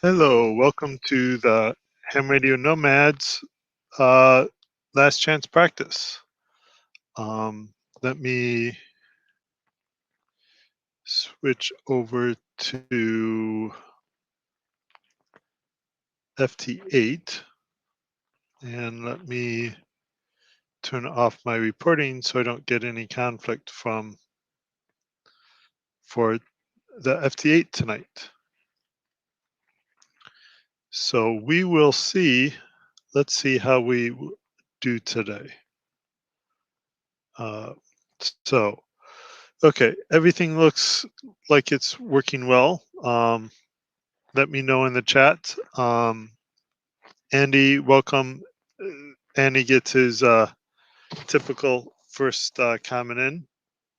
Hello, welcome to the Ham Radio Nomads Last Chance Practice. Let me switch over to FT8 and let me turn off my reporting so I don't get any conflict for the FT8 tonight. So we will see. Let's see how we do today. So, okay, everything looks like it's working well. Let me know in the chat. Andy, welcome. Andy gets his typical first comment in.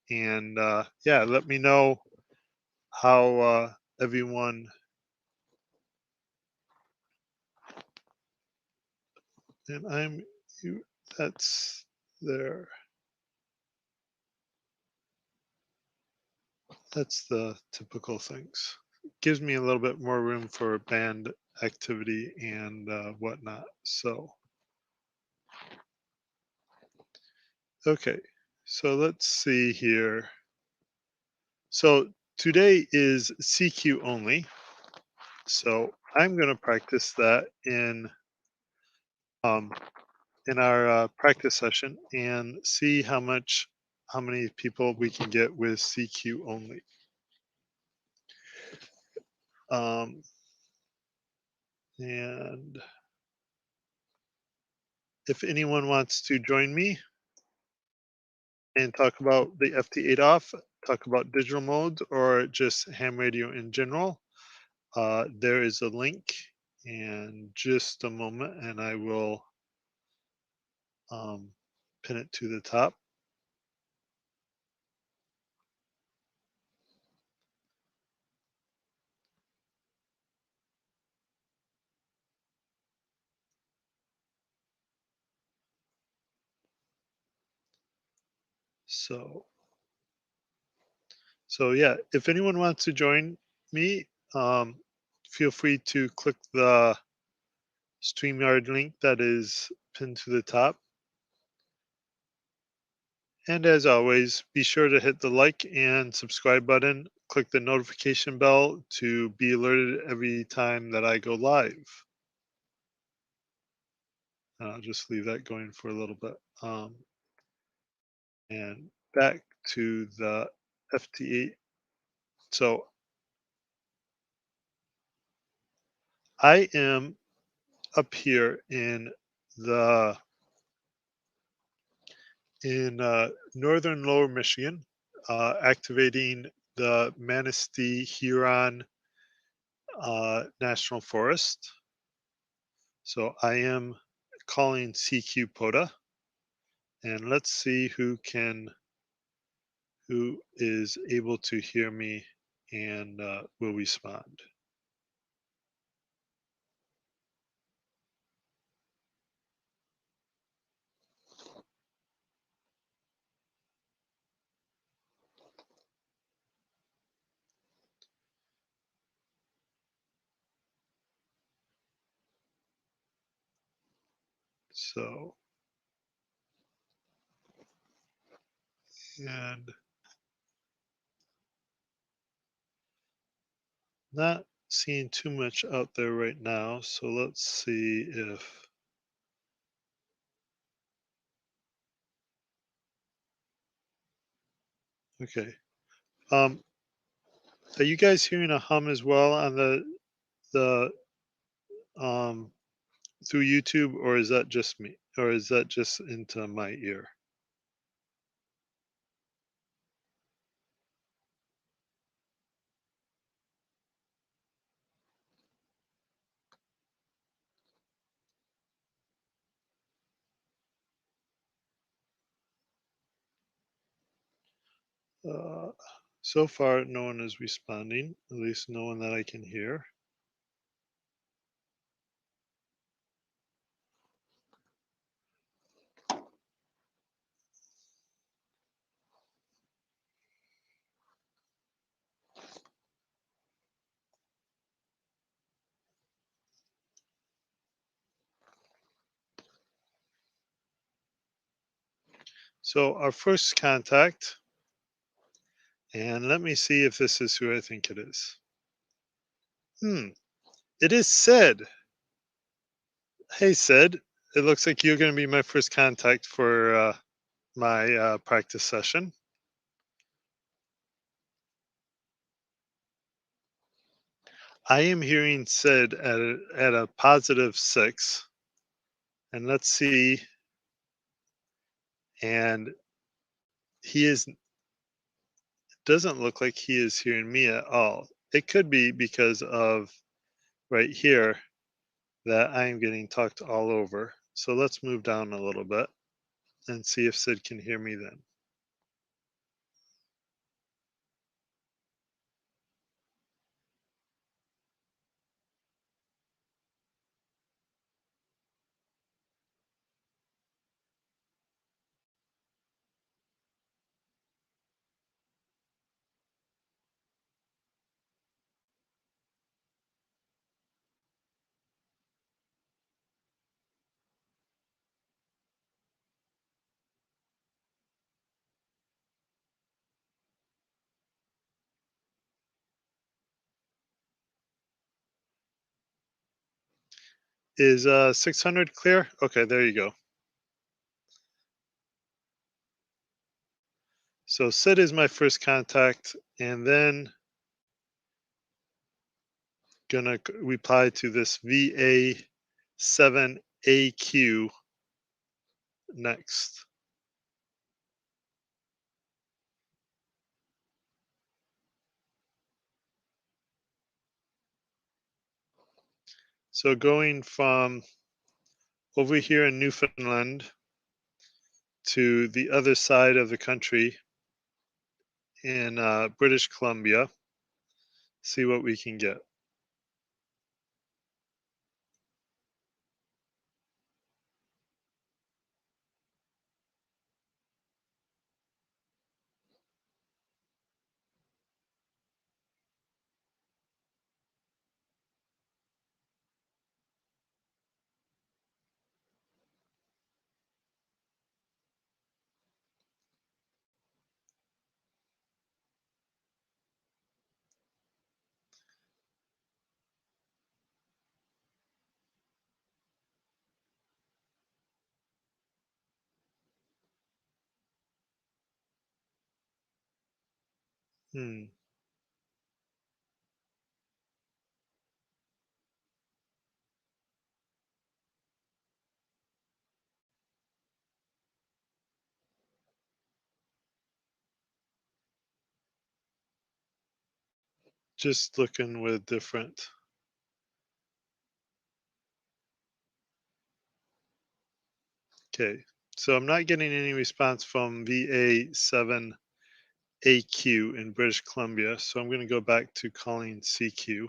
And yeah, let me know how everyone. And that's there. That's the typical things. Gives me a little bit more room for band activity and whatnot. So, okay, so let's see here. So today is CQ only. So I'm going to practice that in our practice session and see how many people we can get with CQ only. And if anyone wants to join me and talk about the FT8Off, talk about digital modes, or just ham radio in general, there is a link in just a moment and I will pin it to the top. So yeah, if anyone wants to join me, feel free to click the StreamYard link that is pinned to the top. And as always, be sure to hit the like and subscribe button. Click the notification bell to be alerted every time that I go live. I'll just leave that going for a little bit. And back to the FT8. So I am up here in northern Lower Michigan, activating the Manistee Huron National Forest. So I am calling CQ POTA, and let's see who is able to hear me and will respond. So, and not seeing too much out there right now. So let's see if, okay. Are you guys hearing a hum as well on the through YouTube, or is that just me, or is that just into my ear? So far, no one is responding, at least no one that I can hear. So our first contact, and let me see if this is who I think it is. Hmm, it is Sid. Hey Sid, it looks like you're going to be my first contact for my practice session. I am hearing Sid at a positive 6, and let's see, and he is doesn't look like he is hearing me at all. It could be because of right here that I am getting talked all over. So let's move down a little bit and see if Sid can hear me then. Is 600 clear? Okay, there you go. So Sid is my first contact, and then gonna reply to this VA7AQ next. So going from over here in Newfoundland to the other side of the country in British Columbia, see what we can get. Hmm. Just looking with different. Okay, so I'm not getting any response from VA7AQ in British Columbia, so I'm going to go back to calling CQ.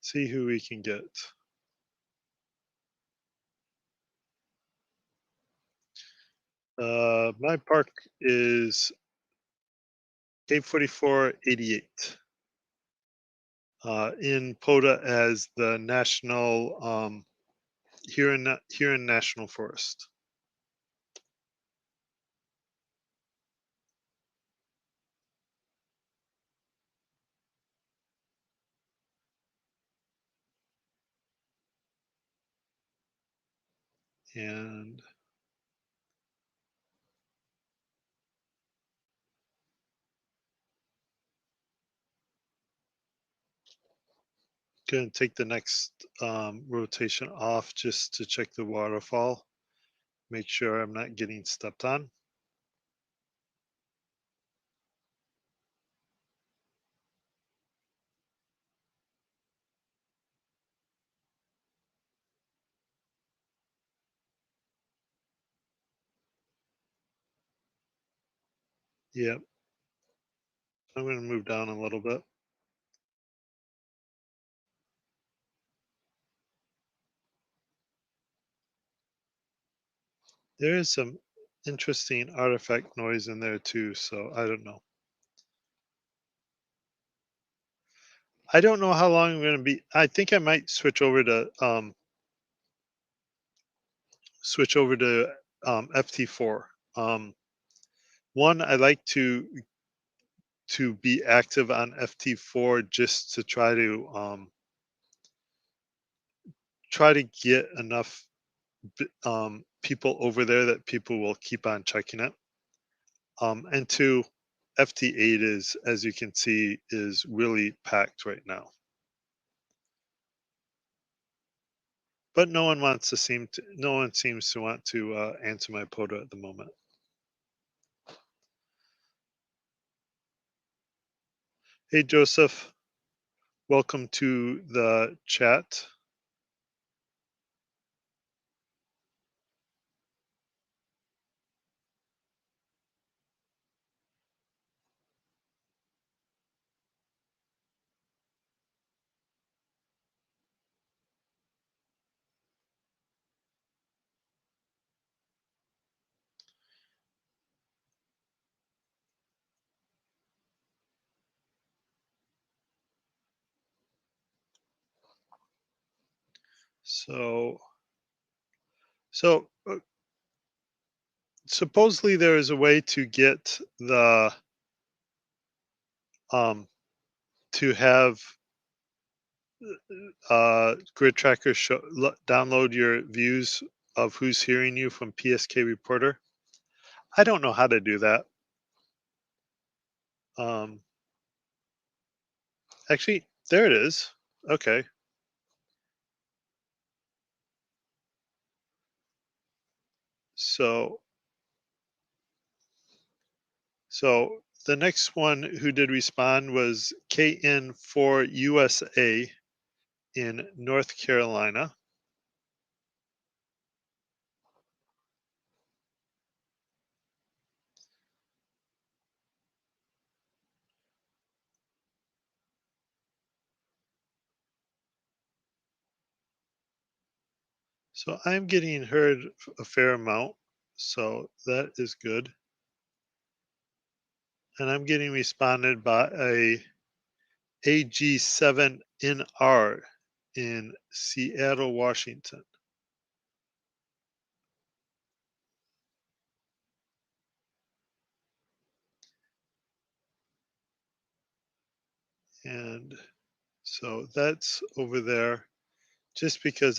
See who we can get. My park is K-4488 in POTA as the national here in National Forest. And going to take the next rotation off just to check the waterfall. Make sure I'm not getting stepped on. Yep. I'm going to move down a little bit. There is some interesting artifact noise in there too, so I don't know. I don't know how long I'm going to be. I think I might switch over to FT4. One, I like to be active on FT4 just to try to get enough people over there that people will keep on checking it. And two, FT8 is, as you can see, is really packed right now. But no one seems to want to answer my POTA at the moment. Hey Joseph, welcome to the chat. So so supposedly there is a way to get the um to have grid tracker download your views of who's hearing you from PSK Reporter. I don't know how to do that. Um, actually, there it is. Okay. So, so the next one who did respond was KN4USA in North Carolina. So I'm getting heard a fair amount. So that is good. And I'm getting responded by a AG7NR in Seattle, Washington. And so that's over there. Just because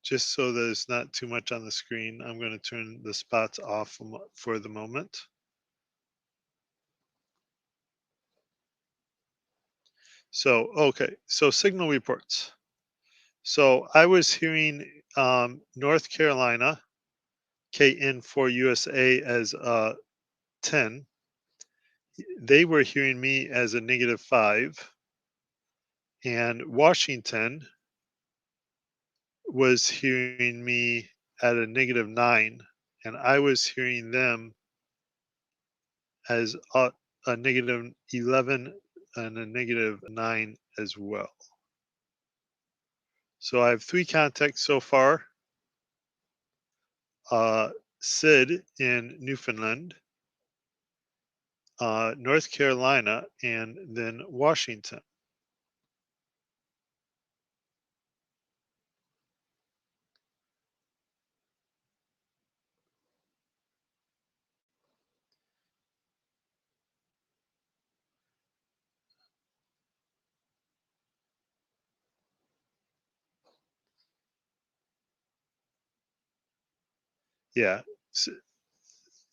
just so there's not too much on the screen, I'm going to turn the spots off for the moment. So, okay, so signal reports. So I was hearing North Carolina, KN4USA as 10. They were hearing me as a -5. And Washington was hearing me at a -9. And I was hearing them as a -11 and a -9 as well. So I have 3 contacts so far. Sid in Newfoundland, North Carolina, and then Washington. Yeah.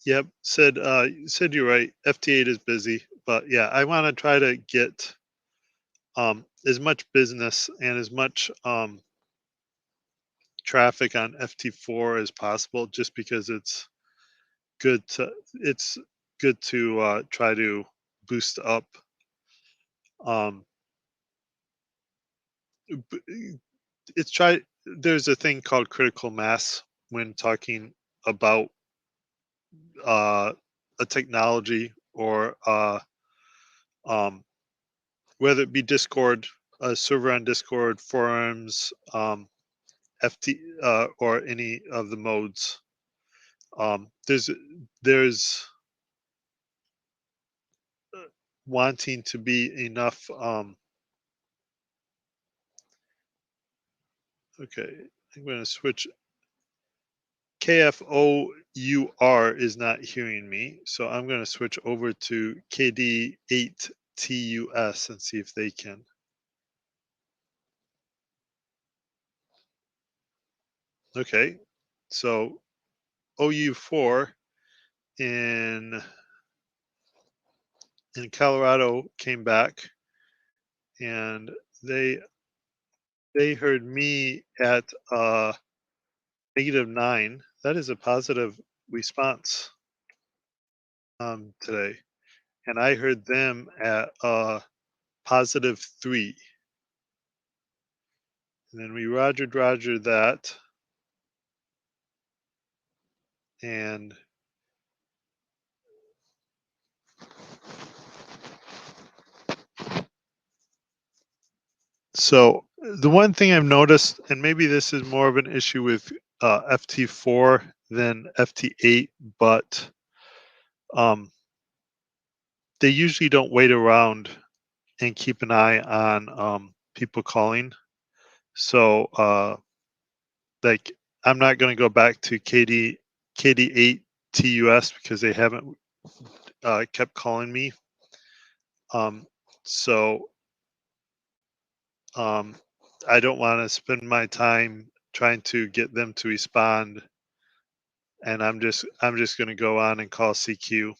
Yep. Sid, you're right. FT8 is busy, but yeah, I want to try to get as much business and as much traffic on FT4 as possible, just because it's good to try to boost up. Um, it's try. There's a thing called critical mass when talking about uh, a technology or um, whether it be Discord, a server on Discord, forums, FT or any of the modes. There's wanting to be enough. Okay, I'm going to switch. KFOUR is not hearing me, so I'm going to switch over to KD8TUS and see if they can. Okay, so OU4 in Colorado came back, and they heard me at -9. That is a positive response today, and I heard them at +3. And then we rogered that, and so the one thing I've noticed, and maybe this is more of an issue with FT4 than FT8, but they usually don't wait around and keep an eye on people calling. So like I'm not going to go back to KD8TUS because they haven't kept calling me. So I don't want to spend my time trying to get them to respond, and I'm just going to go on and call CQ,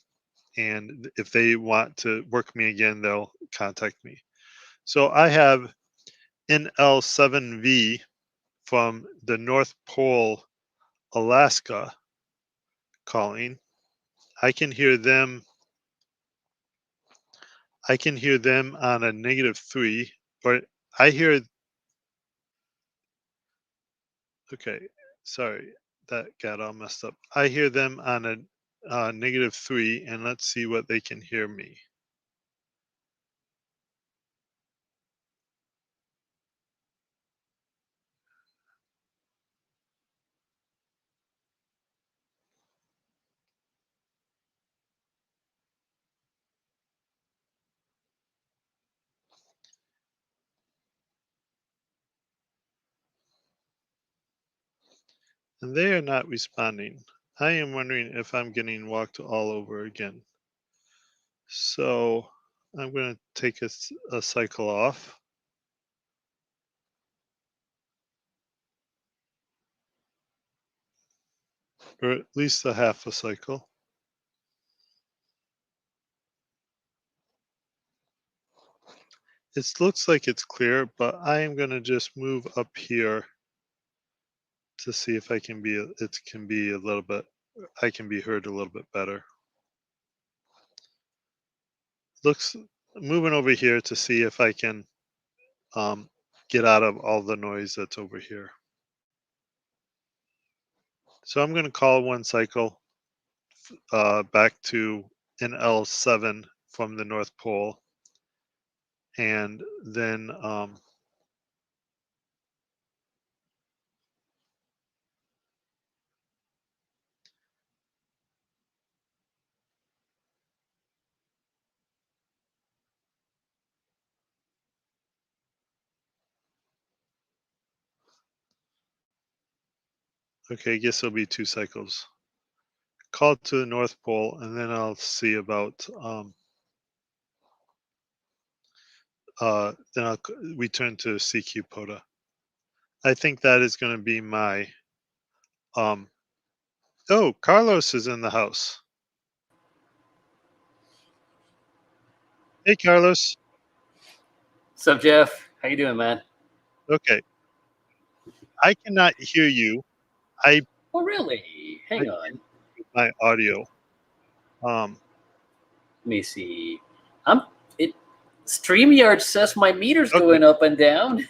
and if they want to work me again, they'll contact me. So I have NL7V from the North Pole, Alaska, calling. I can hear them on a -3, or I hear. Okay, sorry, that got all messed up. I hear them on a -3, and let's see what they can hear me. And they are not responding. I am wondering if I'm getting walked all over again. So I'm going to take a cycle off. Or at least a half a cycle. It looks like it's clear, but I am going to just move up here to see if I can be, I can be heard a little bit better. Looks, moving over here to see if I can get out of all the noise that's over here. So I'm going to call one cycle back to NL7 from the North Pole, and then okay, I guess it'll be 2 cycles. Call to the North Pole, and then I'll see about then I'll return to CQ POTA. I think that is going to be my oh, Carlos is in the house. Hey, Carlos. What's up, Jeff? How you doing, man? Okay. I cannot hear you. Oh, really? Hang on. My audio. Let me see. StreamYard says my meter's going up and down.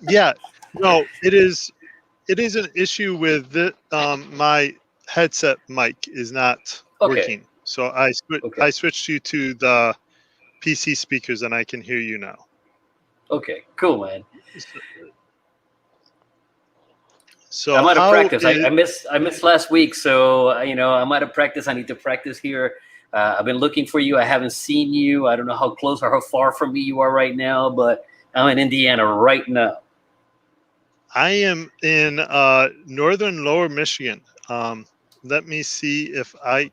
Yeah. No, it is an issue with the, my headset mic is not working. So I switched you to the PC speakers, and I can hear you now. Okay, cool, man. So I'm out of how practice. is, I missed last week, so I'm out of practice. I need to practice here. I've been looking for you. I haven't seen you. I don't know how close or how far from me you are right now, but I'm in Indiana right now. I am in northern Lower Michigan. Let me see if I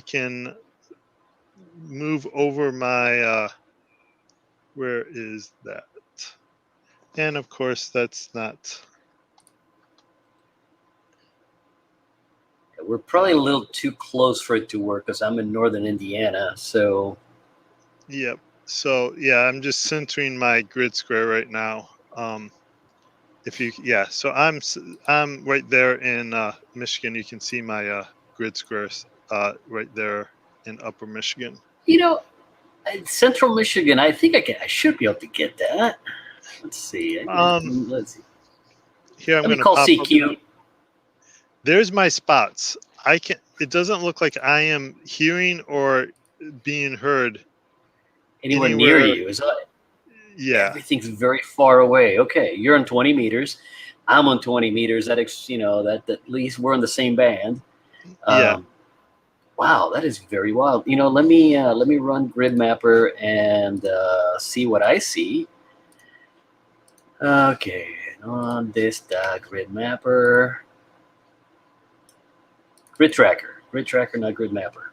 can move over my. Where is that? And of course, that's not. We're probably a little too close for it to work because I'm in northern Indiana. So Yep. So yeah, I'm just centering my grid square right now. If you, yeah, so I'm right there in Michigan. You can see my grid squares right there in Upper Michigan. Central Michigan, I think I should be able to get that. Let's see. Let's see. Here I'm Let me going to call pop up. CQ. There's my spots. I can. It doesn't look like I am hearing or being heard Anywhere near anywhere. you? Is that? Yeah. Everything's very far away. Okay, you're on 20 meters. I'm on 20 meters. That at least we're in the same band. Yeah. Wow, that is very wild. Let me run Grid Mapper and see what I see. Okay, on this Grid Mapper, Grid Tracker, not Grid Mapper.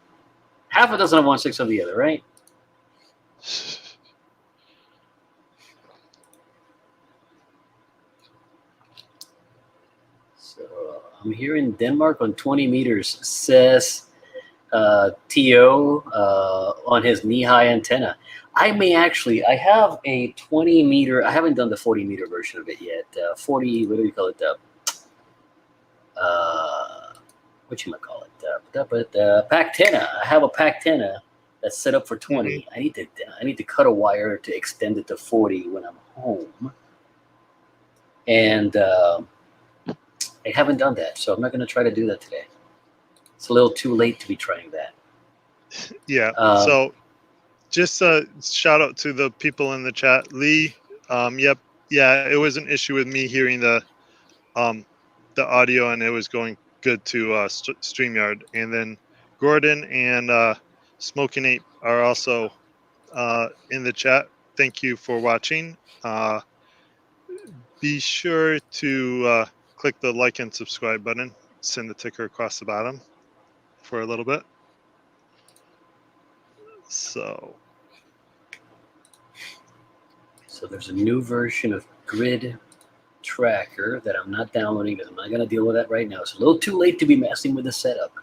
Half a dozen of one, six of the other, right? So I'm here in Denmark on 20 meters, says TO on his knee-high antenna. I have a 20 meter, I haven't done the 40 meter version of it yet. 40, what do you call it? Pactena. I have a Pactena that's set up for 20. Mm-hmm. I need to cut a wire to extend it to 40 when I'm home. And I haven't done that, so I'm not going to try to do that today. It's a little too late to be trying that. Yeah. So just a shout out to the people in the chat. Lee, yep. Yeah, it was an issue with me hearing the audio, and it was going good to StreamYard. And then Gordon and Smoking Ape are also in the chat. Thank you for watching. Be sure to click the like and subscribe button. Send the ticker across the bottom for a little bit. So there's a new version of Grid Tracker that I'm not downloading because I'm not going to deal with that right now. It's a little too late to be messing with the setup.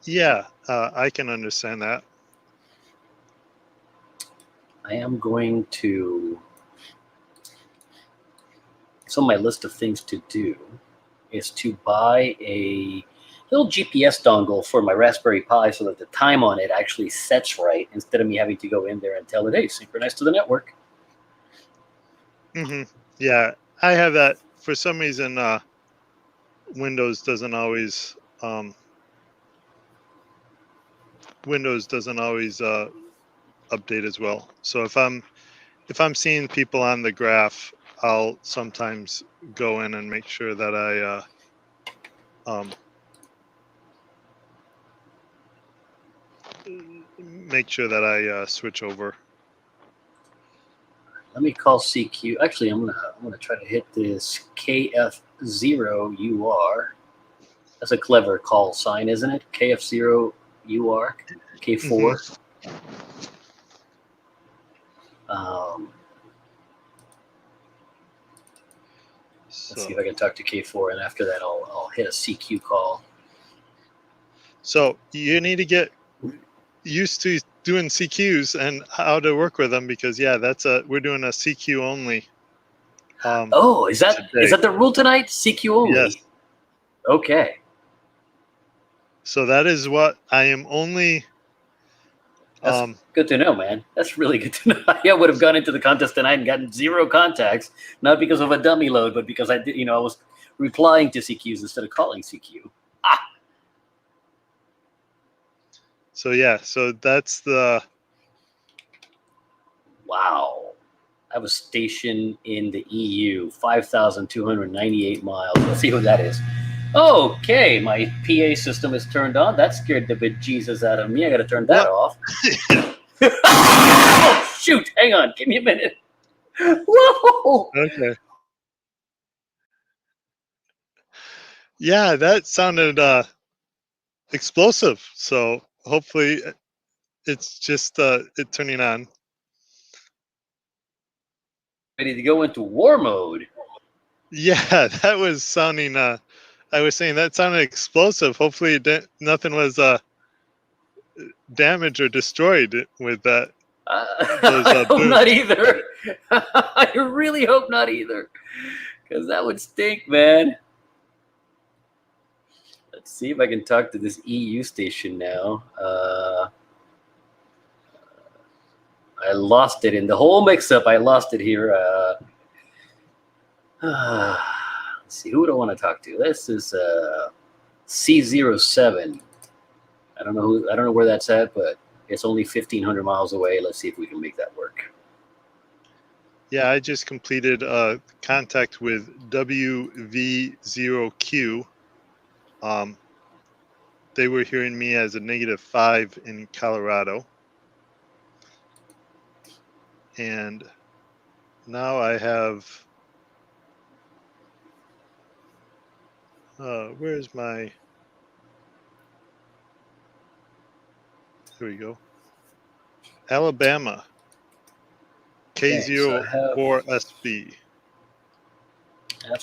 Yeah, I can understand that. I am going to. So my list of things to do is to buy a little GPS dongle for my Raspberry Pi so that the time on it actually sets right instead of me having to go in there and tell it, hey, synchronize to the network. Mm-hmm. Yeah, I have that. For some reason, Windows doesn't always update as well. So if I'm seeing people on the graph, I'll sometimes go in and make sure that I switch over. Let me call CQ. Actually, I'm gonna try to hit this KF0UR. That's a clever call sign, isn't it? KF0UR, K4. Mm-hmm. Let's see if I can talk to K4, and after that, I'll hit a CQ call. So you need to get used to doing CQs and how to work with them, because we're doing a CQ only. Is that the rule tonight? CQ only. Yes. Okay. So that is what I am only. That's good to know, man. That's really good to know. I would have gone into the contest tonight and gotten 0 contacts, not because of a dummy load, but because I did. I was replying to CQs instead of calling CQ. So yeah, so that's the. Wow. I have a station in the EU, 5,298 miles. Let's see who that is. Okay, my PA system is turned on. That scared the bejesus out of me. I got to turn that off. Oh, shoot. Hang on. Give me a minute. Whoa. Okay. Yeah, that sounded explosive. So hopefully it's just it turning on. Ready to go into war mode. Yeah, that was sounding. I was saying that sounded explosive. Hopefully, nothing was damaged or destroyed with that. I hope not either. I really hope not either, because that would stink, man. Let's see if I can talk to this EU station now. I lost it in the whole mix-up. I lost it here. Let's see, who do I want to talk to? This is C07. I don't know where that's at, but it's only 1,500 miles away. Let's see if we can make that work. Yeah, I just completed contact with WV0Q. They were hearing me as a -5 in Colorado. And now I have, where's my, here we go. Alabama, K04SB. I have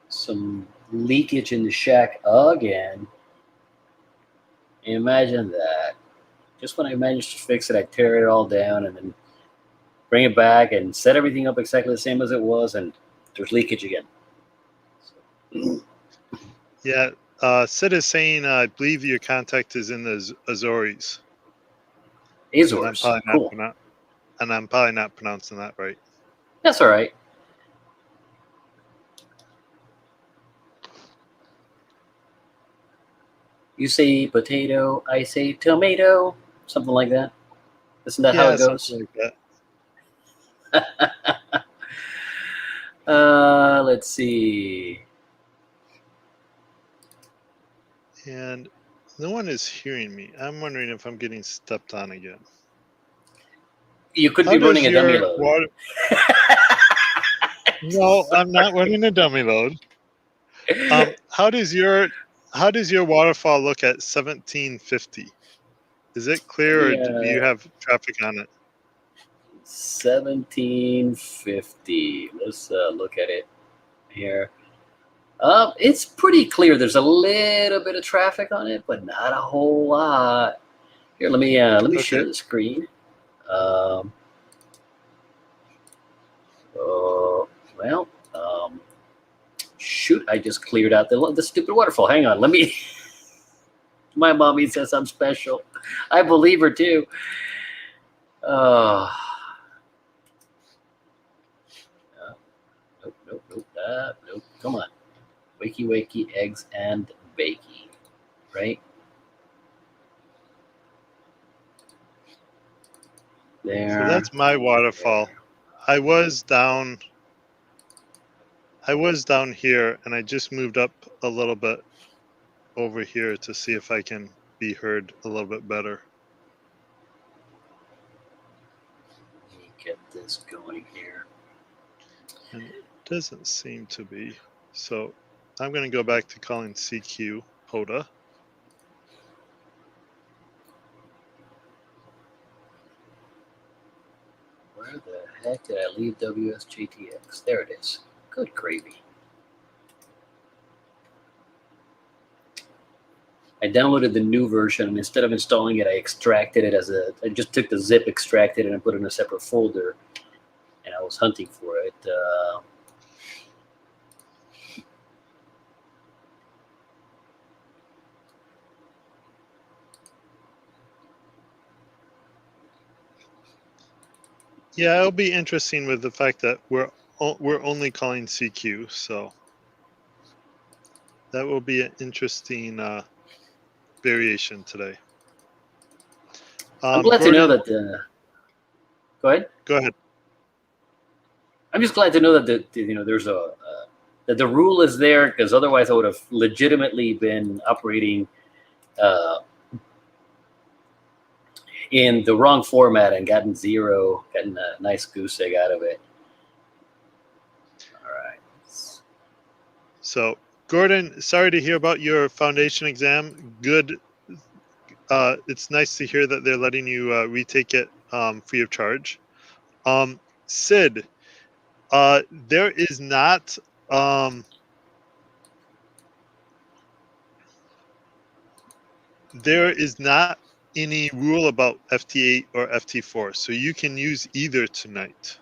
some leakage in the shack again. Imagine that. Just when I managed to fix it, I tear it all down and then bring it back and set everything up exactly the same as it was, and there's leakage again. Yeah, Sid is saying, I believe your contact is in the Azores. Azores, cool. And I'm probably not pronouncing that right. That's all right. You say potato, I say tomato, something like that. Isn't that how it goes? Something like that. Let's see. And no one is hearing me. I'm wondering if I'm getting stepped on again. You could be running a dummy load. No, I'm not running a dummy load. How does your waterfall look at 1750? Is it clear, or do you have traffic on it? 1750. Let's look at it here. It's pretty clear. There's a little bit of traffic on it, but not a whole lot. Here, let me share the screen. Shoot! I just cleared out the stupid waterfall. Hang on, let me. My mommy says I'm special. I believe her too. Nope. Come on. Wakey, wakey, eggs and bakey. Right? There. So that's my waterfall. I was down here, and I just moved up a little bit over here to see if I can be heard a little bit better. Let me get this going here. And it doesn't seem to be. So I'm going to go back to calling CQ POTA. Where the heck did I leave WSJTX? There it is. Good gravy. I downloaded the new version, and instead of installing it, I extracted it I just took the zip, extracted it, and put it in a separate folder, and I was hunting for it. Yeah, it'll be interesting with the fact that we're only calling CQ, so that will be an interesting variation today. I'm glad to know that. Go ahead. Go ahead. I'm just glad to know that there's that the rule is there, because otherwise I would have legitimately been operating in the wrong format and gotten a nice goose egg out of it. All right. So, Gordon, sorry to hear about your foundation exam. Good. It's nice to hear that they're letting you retake it free of charge. Sid, there is not any rule about FT8 or FT4, so you can use either tonight.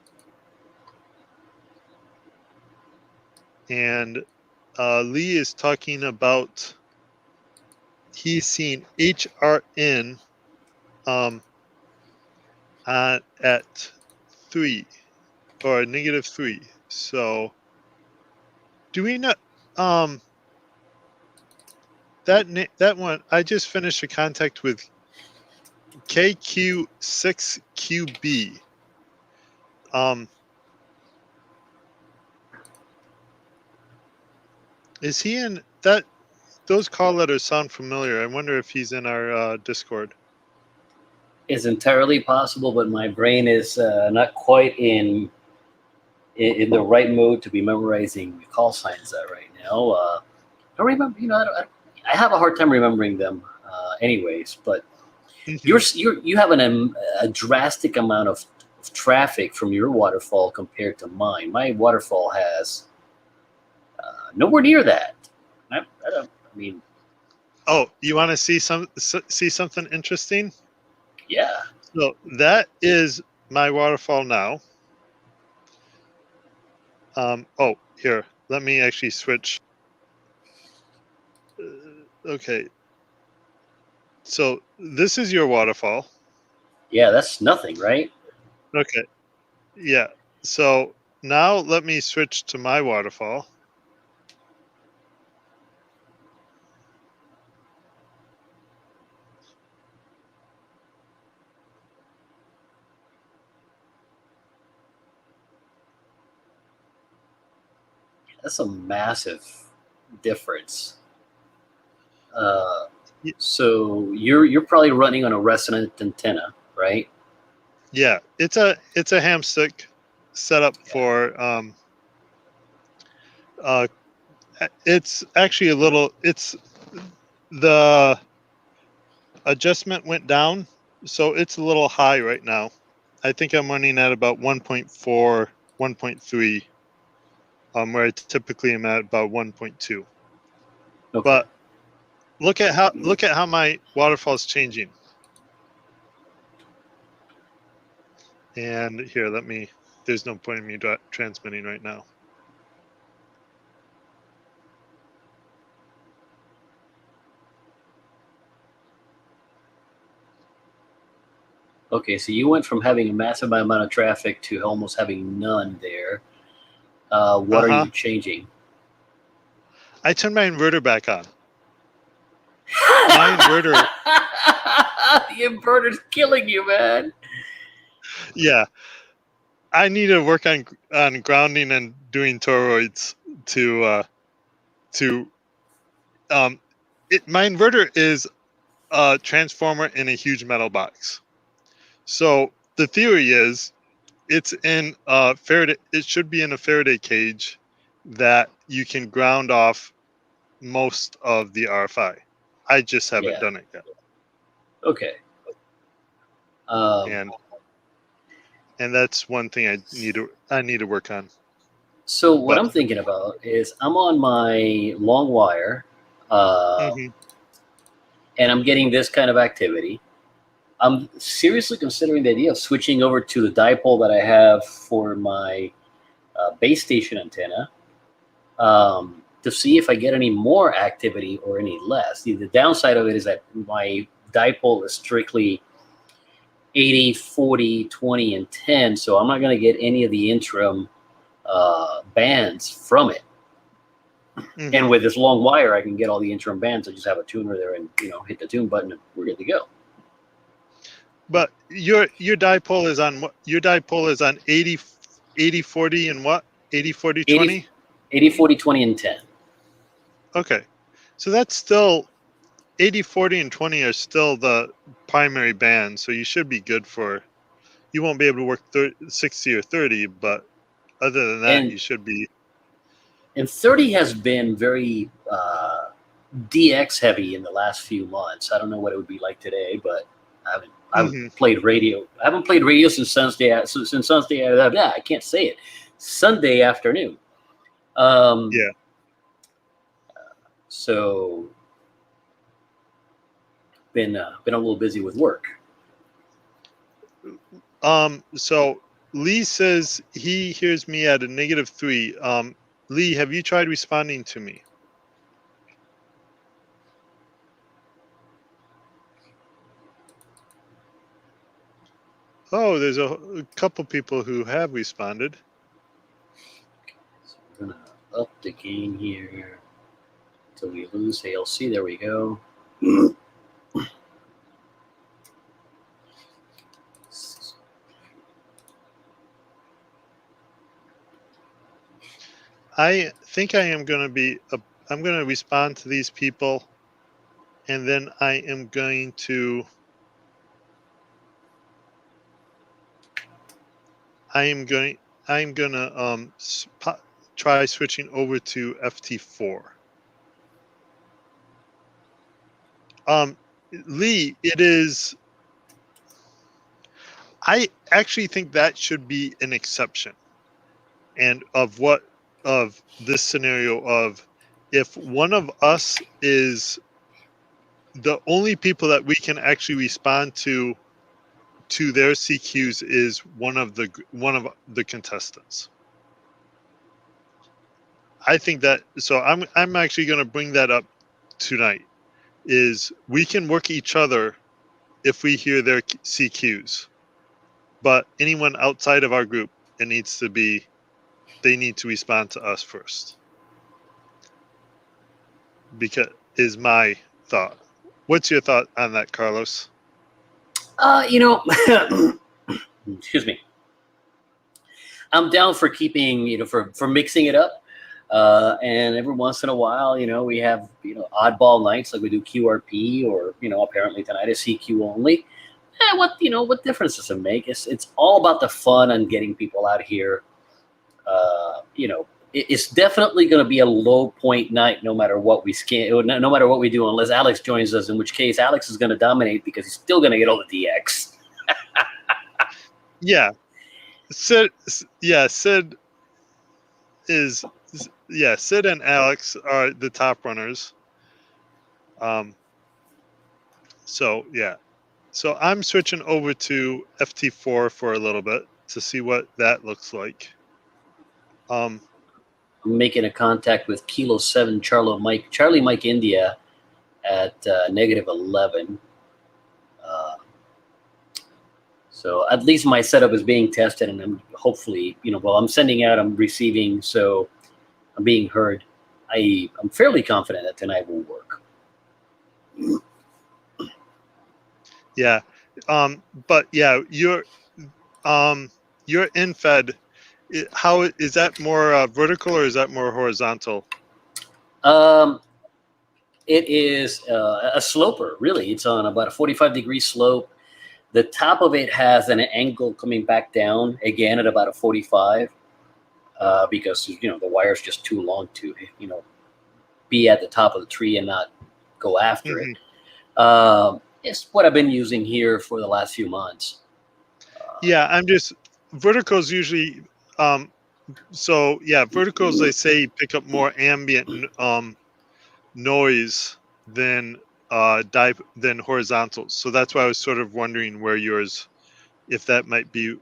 And Lee is talking about he's seen HRN at 3 or -3. So do we not that one? I just finished a contact with KQ6QB. Is he in that? Those call letters sound familiar. I wonder if he's in our Discord. It's entirely possible, but my brain is not quite in the right mode to be memorizing call signs right now. I don't remember. I have a hard time remembering them, anyways. But you have a drastic amount of traffic from your waterfall compared to mine. My waterfall has nowhere near that. I mean. Oh, you want to see something interesting? Yeah. So that is my waterfall now. Oh, here, let me actually switch. Okay. So this is your waterfall. Yeah, that's nothing, right? Okay. Yeah. So now let me switch to my waterfall. That's a massive difference. So you're probably running on a resonant antenna, right? Yeah, it's a ham stick set up for it's actually the adjustment went down, so it's a little high right now. I think I'm running at about 1.4, 1.3, where I typically am at about 1.2. Okay. But look at how my waterfall is changing. And here, there's no point in me transmitting right now. Okay, so you went from having a massive amount of traffic to almost having none there. What are you changing? I turned my inverter back on. My inverter. The inverter's killing you, man. Yeah, I need to work on grounding and doing toroids to my inverter is a transformer in a huge metal box. So the theory is it's in a Faraday. It should be in a Faraday cage that you can ground off most of the RFI. I just haven't done it yet. Okay. And that's one thing I need to work on. So what I'm thinking about is I'm on my long wire, and I'm getting this kind of activity. I'm seriously considering the idea of switching over to the dipole that I have for my base station antenna, to see if I get any more activity or any less. The downside of it is that my dipole is strictly 80, 40, 20, and 10, so I'm not going to get any of the interim bands from it. And with this long wire, I can get all the interim bands. I just have a tuner there and hit the tune button and we're good to go. But your dipole is on what? Your dipole is on 80 80-40 and what? 80-40-20? 80, 80, 40, 20, and 10. Okay. So that's still 80, 40, and 20 are still the primary band. So you should be good for, you won't be able to work 60 or 30, but other than that, And you should be. and 30 has been very DX heavy in the last few months. I don't know what it would be like today, but I haven't played radio. I haven't played radio since Sunday. Yeah, I can't say it. Sunday afternoon. Yeah. So been a little busy with work. So Lee says he hears me at a -3. Lee, have you tried responding to me? Oh, there's a couple people who have responded. So we're gonna up the gain here until we lose ALC. There we go. I think I am going to be, I'm going to respond to these people, and then I am going to, I'm going to try switching over to FT4. Lee, it is, I actually think that should be an exception. And of this scenario of if one of us is the only people that we can actually respond to their CQs is one of the contestants. I think that, so I'm actually going to bring that up tonight, is we can work each other if we hear their CQs, but anyone outside of our group, they need to respond to us first, because is my thought. What's your thought on that, Carlos? Excuse me. I'm down for keeping, for mixing it up. And every once in a while, we have, oddball nights like we do QRP or, apparently tonight is CQ only. What difference does it make? It's all about the fun and getting people out here. It's definitely going to be a low point night, no matter what no matter what we do, unless Alex joins us, in which case Alex is going to dominate because he's still going to get all the DX. Yeah. Sid and Alex are the top runners. So I'm switching over to FT4 for a little bit to see what that looks like. I'm making a contact with Kilo 7 Charlie Mike India at -11. So at least my setup is being tested, and I'm hopefully, while I'm sending out, I'm receiving, so I'm being heard. I'm fairly confident that tonight will work. Yeah. But yeah, your in-fed, how is that more vertical or is that more horizontal? It is a sloper, really. It's on about a 45-degree slope. The top of it has an angle coming back down again at about a 45, because the wire's just too long to be at the top of the tree and not go after it. It's what I've been using here for the last few months. Yeah, verticals usually. Verticals, they say, pick up more ambient noise than horizontals. So that's why I was sort of wondering where yours, if that might be,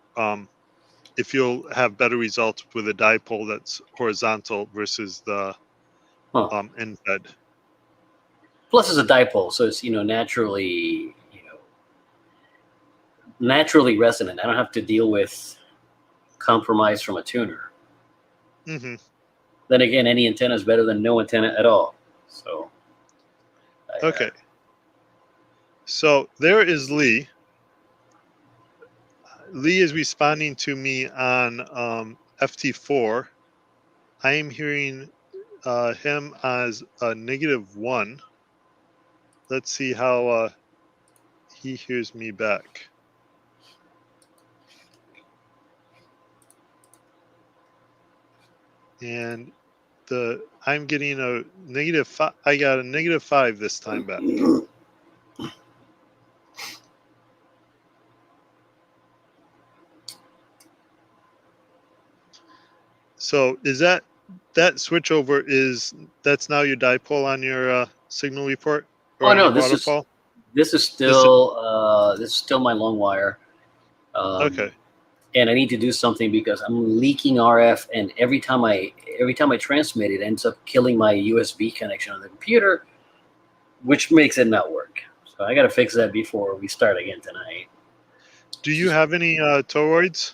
if you'll have better results with a dipole that's horizontal versus the in-fed. Plus, it's a dipole, so it's naturally resonant. I don't have to deal with compromise from a tuner. Mm-hmm. Then again, any antenna is better than no antenna at all. So. Okay. So there is Lee. Lee is responding to me on FT4. I am hearing him as a -1. Let's see how he hears me back. And I'm getting a -5. I got a -5 this time back. So is that switchover that's now your dipole on your signal report or Oh on no, your waterfall? this is This is, still my long wire. okay. And I need to do something because I'm leaking RF, and every time I transmit, it ends up killing my USB connection on the computer, which makes it not work. So I got to fix that before we start again tonight. Do you have any toroids?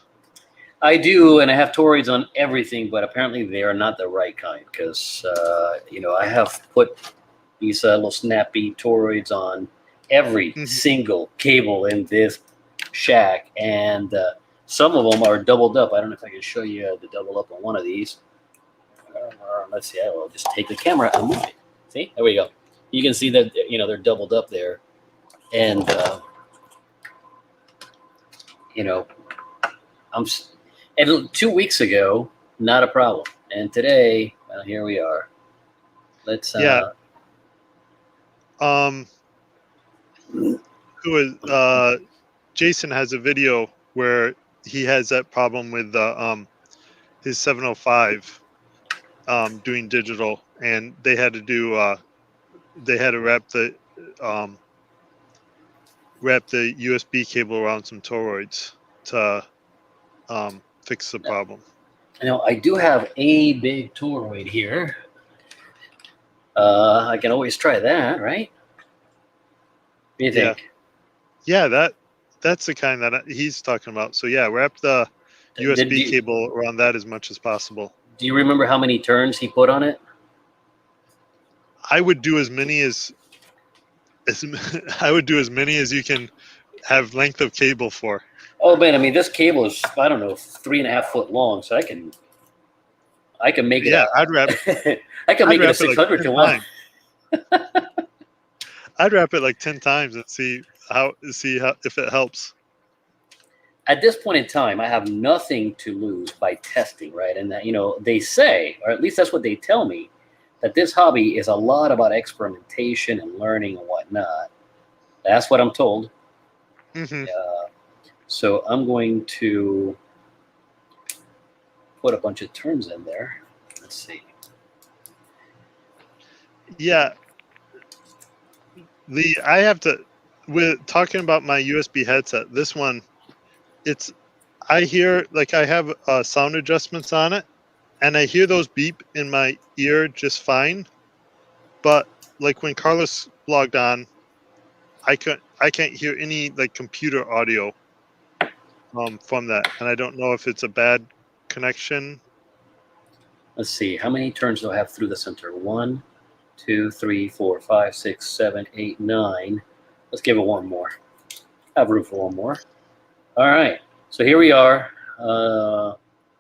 I do, and I have toroids on everything, but apparently they are not the right kind because I have put these little snappy toroids on every single cable in this shack, and some of them are doubled up. I don't know if I can show you the double up on one of these. Let's see. I will just take the camera and move it. See, there we go. You can see that they're doubled up there, and I'm. And 2 weeks ago, not a problem, and today, well, here we are. Let's. Yeah. Who is Jason has a video where he has that problem with his 705 doing digital, and they had to do they had to wrap the USB cable around some toroids to fix the problem. I do have a big toroid here. I can always try that, right? What do you think? Yeah, that's the kind that he's talking about. So yeah, wrap the USB cable around that as much as possible. Do you remember how many turns he put on it? I would do as many as I would do as many as you can have length of cable for. Oh man, I mean this cable is, I don't know, 3.5 foot long, so I can make it. Yeah, I'd wrap. I can make it a 600 to 1. I'd wrap it like 10 times and see how if it helps. At this point in time, I have nothing to lose by testing, right? And that they say, or at least that's what they tell me, that this hobby is a lot about experimentation and learning and whatnot. That's what I'm told. So I'm going to put a bunch of turns in there. Let's see. Yeah. I have to, with talking about my USB headset, this one, I hear, like, I have sound adjustments on it, and I hear those beep in my ear just fine. But like when Carlos logged on, I can't hear any like computer audio from that, and I don't know if it's a bad connection. Let's see, how many turns do I have through the center? 1, 2, 3, 4, 5, 6, 7, 8, 9. Let's give it one more. I have room for one more. All right, so here we are.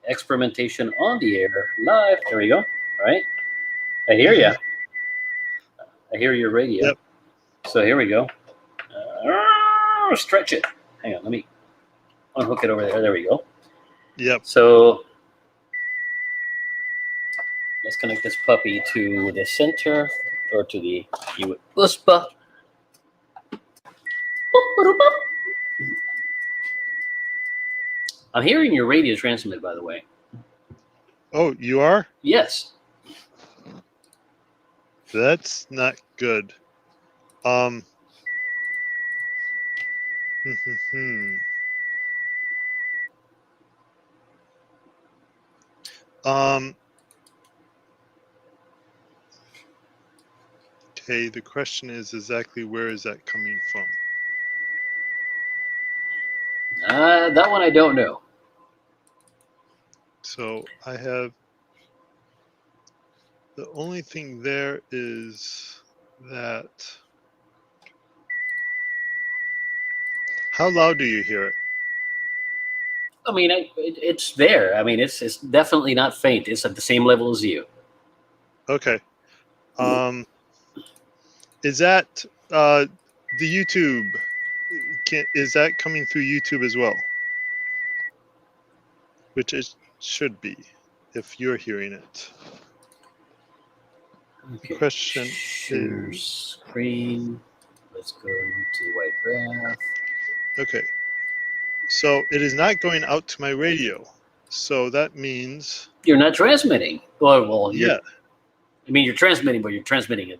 Experimentation on the air, live. There we go. All right, I hear you. I hear your radio. Yep. So here we go. Stretch it. Hang on, let me unhook it over there. There we go. Yep. So let's connect this puppy to the center, or to the USB. I'm hearing your radio transmit, by the way. Oh, you are? Yes. That's not good. Okay, the question is exactly where is that coming from? That one I don't know. So I have, the only thing there is that, how loud do you hear it? I mean, it's there. I mean, it's definitely not faint. It's at the same level as you. Okay. Is that the YouTube? Is that coming through YouTube as well? Which it should be, if you're hearing it. Okay. Question Share is, screen. Let's go to white graph. okay. So it is not going out to my radio. So that means, You're not transmitting. Well, yeah, you're transmitting, but you're transmitting a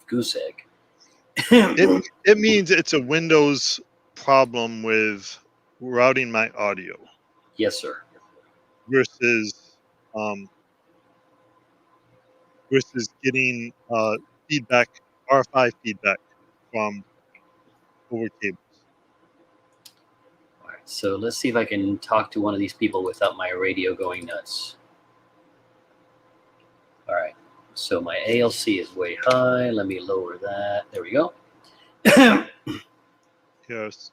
goose egg. it means it's a Windows problem with routing my audio Yes, sir. versus um, getting feedback, RFI feedback from over cables. All right. So let's see if I can talk to one of these people without my radio going nuts. All right. So my ALC is way high. Let me lower that. There we go. Yes.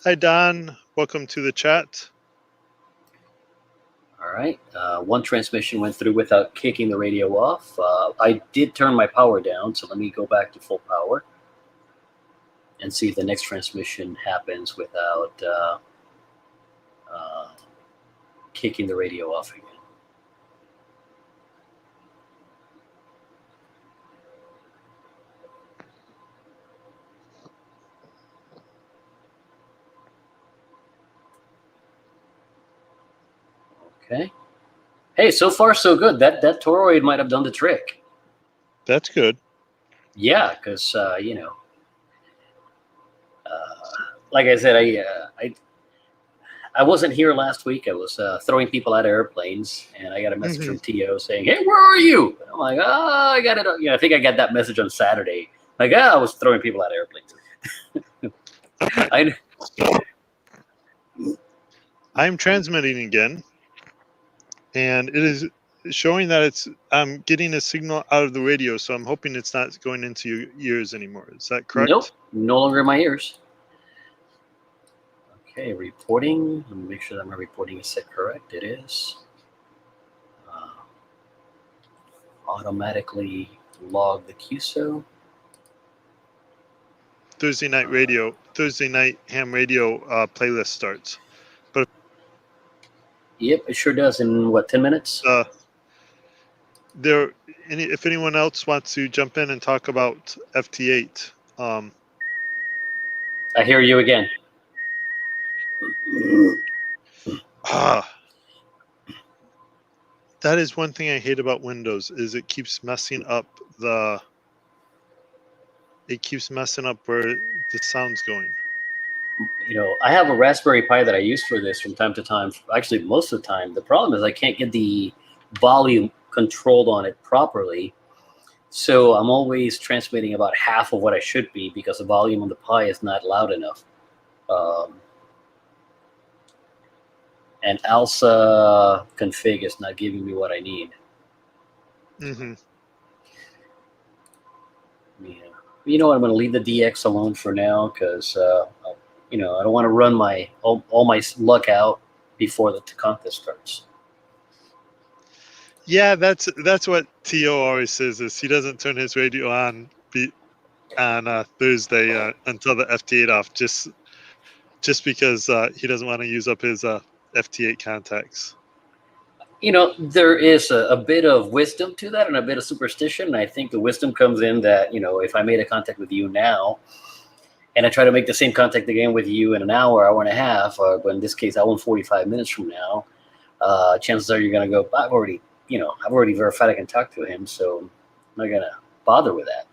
Hi, Don. Welcome to the chat. All right. One transmission went through without kicking the radio off. I did turn my power down, so let me go back to full power and see if the next transmission happens without kicking the radio off again. Okay. Hey, so far so good. That toroid might have done the trick. That's good. Yeah, because like I said, I wasn't here last week. I was throwing people out of airplanes, and I got a message from TO saying, "Hey, where are you?" And I'm like, "Oh, I got it." I think I got that message on Saturday. Like, I was throwing people out of airplanes. I'm transmitting again, and it is showing that I'm getting a signal out of the radio, so I'm hoping it's not going into your ears anymore. Is that correct? Nope, no longer in my ears. Okay, reporting. Let me make sure that my reporting is set correct. It is. Automatically log the QSO. Thursday night ham radio playlist starts. But Yep, it sure does. In what, 10 minutes? If anyone else wants to jump in and talk about FT8, I hear you again. That is one thing I hate about Windows is it keeps messing up where the sound's going. I have a Raspberry Pi that I use for this from time to time. Actually, most of the time. The problem is I can't get the volume controlled on it properly. So I'm always transmitting about half of what I should be because the volume on the Pi is not loud enough. And ALSA config is not giving me what I need. Mm-hmm. Yeah. You know what? I'm going to leave the DX alone for now because I don't want to run all my luck out before the contest starts. Yeah, that's what T.O. always says is he doesn't turn his radio on Thursday until the FT8Off just because he doesn't want to use up his FT8 contacts. There is a bit of wisdom to that and a bit of superstition. And I think the wisdom comes in that, if I made a contact with you now and I try to make the same contact again with you in an hour and a half, but in this case, I want 45 minutes from now, chances are you're going to go, I've already verified I can talk to him, so I'm not going to bother with that.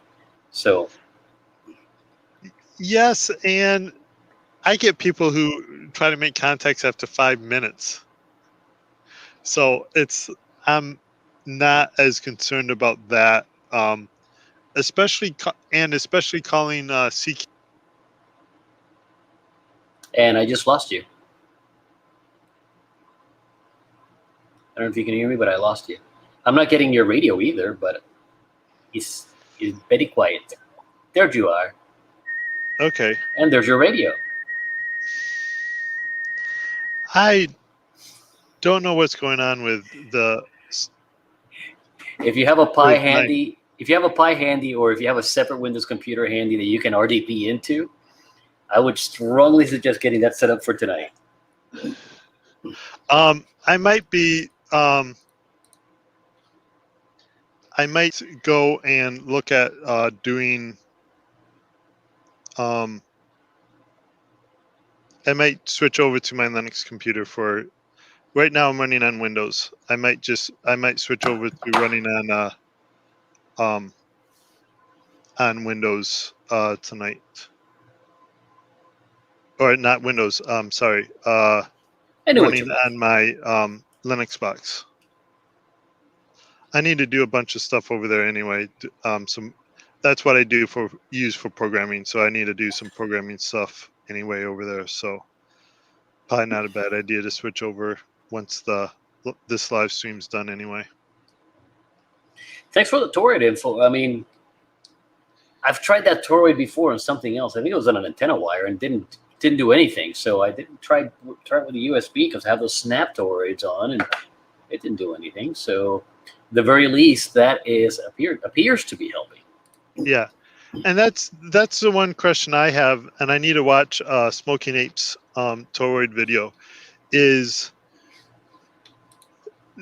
So. Yes, and I get people who try to make contacts after 5 minutes. So I'm not as concerned about that, especially calling CQ. And I just lost you. I don't know if you can hear me, but I lost you. I'm not getting your radio either, but it's very quiet. There you are. Okay. And there's your radio. I don't know what's going on with the. If you have a Pi With my, handy, or if you have a separate Windows computer handy that you can RDP into, I would strongly suggest getting that set up for tonight. I might be. I might go and look at doing. I might switch over to my Linux computer for. Right now, I'm running on Windows. I might switch over to running on Windows tonight, or not Windows. Sorry, I know what you running mean. on my Linux box. I need to do a bunch of stuff over there anyway. That's what I use for programming. So I need to do some programming stuff anyway over there. So probably not a bad idea to switch over once this live stream's done anyway. Thanks for the Toroid info. I mean, I've tried that Toroid before on something else. I think it was on an antenna wire and didn't do anything. So I didn't try it with a USB because I have those snap Toroids on and it didn't do anything. So the very least that appears to be helping. Yeah, and that's the one question I have, and I need to watch Smoking Apes Toroid video. Is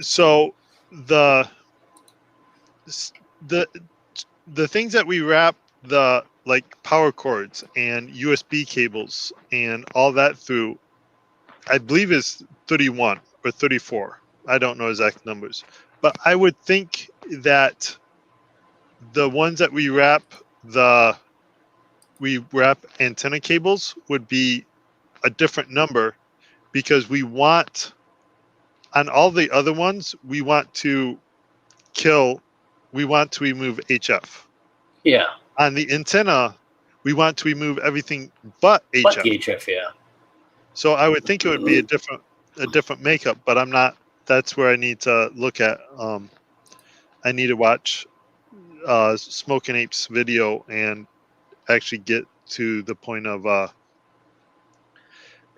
so the things that we wrap the like power cords and USB cables and all that through, I believe is 31 or 34. I don't know exact numbers, but I would think that the ones that we wrap antenna cables would be a different number, because we want, on all the other ones, we want to remove HF. Yeah. On the antenna, we want to remove everything but HF. But the HF, yeah. So I would think it would be a different makeup, but I'm not. That's where I need to look at. I need to watch Smoking Apes video and actually get to the point of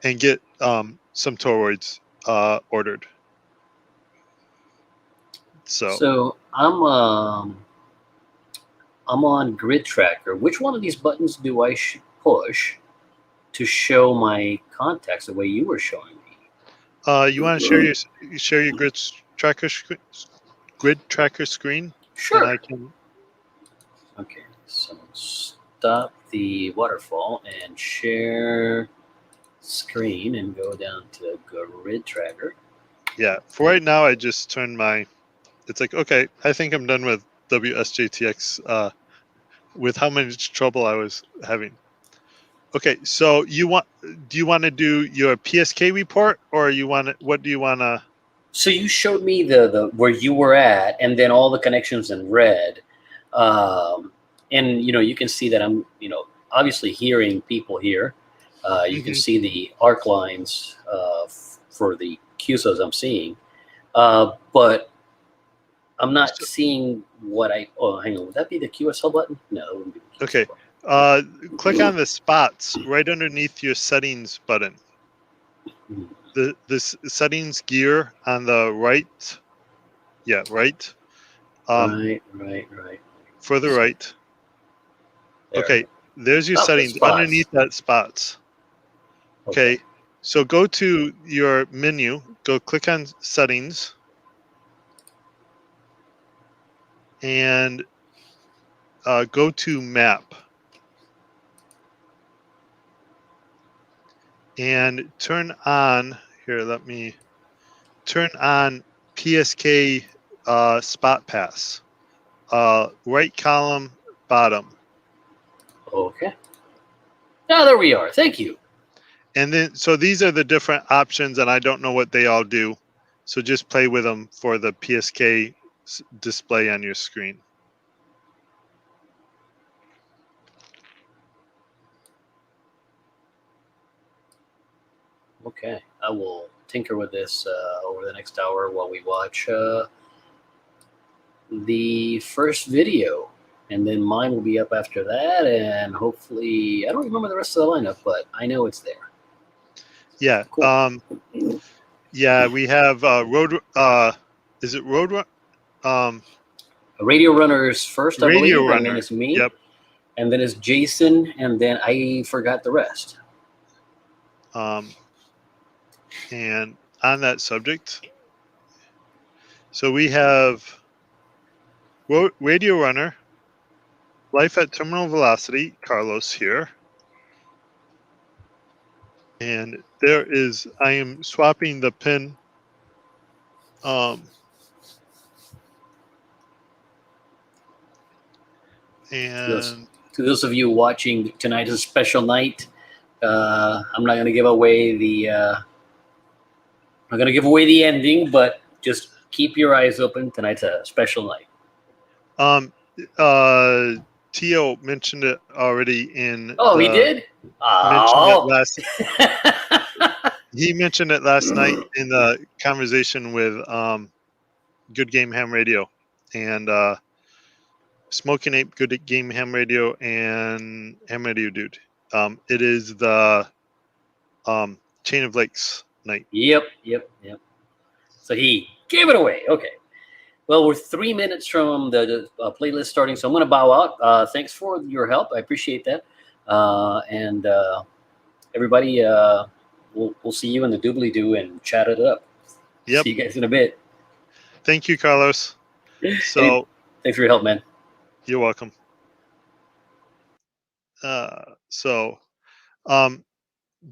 and get some toroids ordered. So I'm on Grid Tracker. Which one of these buttons do I push to show my contacts the way you were showing me? You want to share your grid tracker screen? Sure. And I can. Okay, so stop the waterfall and share screen and go down to Grid Tracker. Yeah, for right now, I just turned my. It's like, okay, I think I'm done with WSJTX with how much trouble I was having. Okay, so do you want to do your PSK report, or what do you want to? So you showed me the where you were at, and then all the connections in red, and you can see that I'm obviously hearing people here. You can see the arc lines for the QSOs I'm seeing, but I'm not seeing what I. Oh, hang on. Would that be the QSL button? No, it wouldn't be the QSL button. Click on the spots right underneath your settings button. The settings gear on the right. Yeah, right. Right. Further right. There. Okay, there's your settings underneath that spots. Okay, so go to your menu. Go click on settings. And go to map and turn on PSK spot pass, right column bottom. Okay. Now there we are. Thank you. And then, so these are the different options, and I don't know what they all do. So just play with them for the PSK display on your screen. Okay, I will tinker with this over the next hour while we watch the first video, and then mine will be up after that, and hopefully, I don't remember the rest of the lineup, but I know it's there. Yeah. Cool. Yeah, we have road. Is it road? Radio Runners first, I Radio believe, and then Runner. it's me, Yep. and then it's Jason, and then I forgot the rest. And on that subject, so we have Radio Runner, Life at Terminal Velocity, Carlos here. And there is, I am swapping the pin. And To those of you watching, tonight is a special night. I'm not going to give away the ending, but just keep your eyes open. Tonight's a special night. Tio mentioned it already in. Oh, he did. He mentioned it last night in the conversation with Good Game Ham Radio and Smoking Ape, Good Game Ham Radio, and Ham Radio Dude. It is the Chain of Lakes night. Yep. So he gave it away. Okay. Well, we're 3 minutes from the playlist starting, so I'm going to bow out. Thanks for your help. I appreciate that. And everybody, we'll see you in the doobly-doo and chat it up. Yep. See you guys in a bit. Thank you, Carlos. So, hey, thanks for your help, man. You're welcome.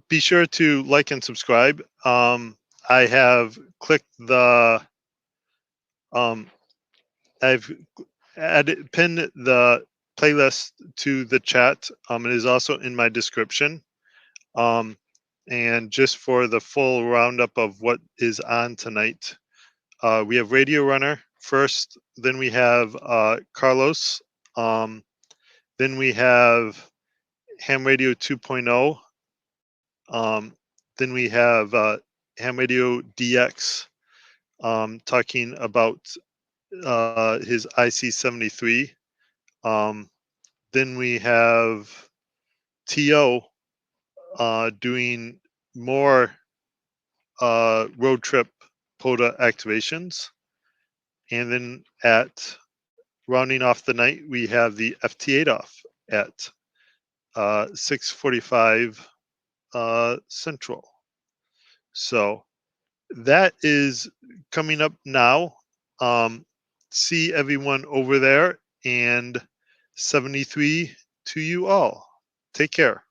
Be sure to like and subscribe. I have clicked the I've pinned the playlist to the chat. It is also in my description. And just for the full roundup of what is on tonight, we have Radio Runner first, then we have Carlos, then we have Ham Radio 2.0, then we have Ham Radio DX talking about his IC73. Then we have TO doing more road trip POTA activations. And then at rounding off the night, we have the FT8Off at 6:45 Central. So that is coming up now. See everyone over there, and 73 to you all. Take care.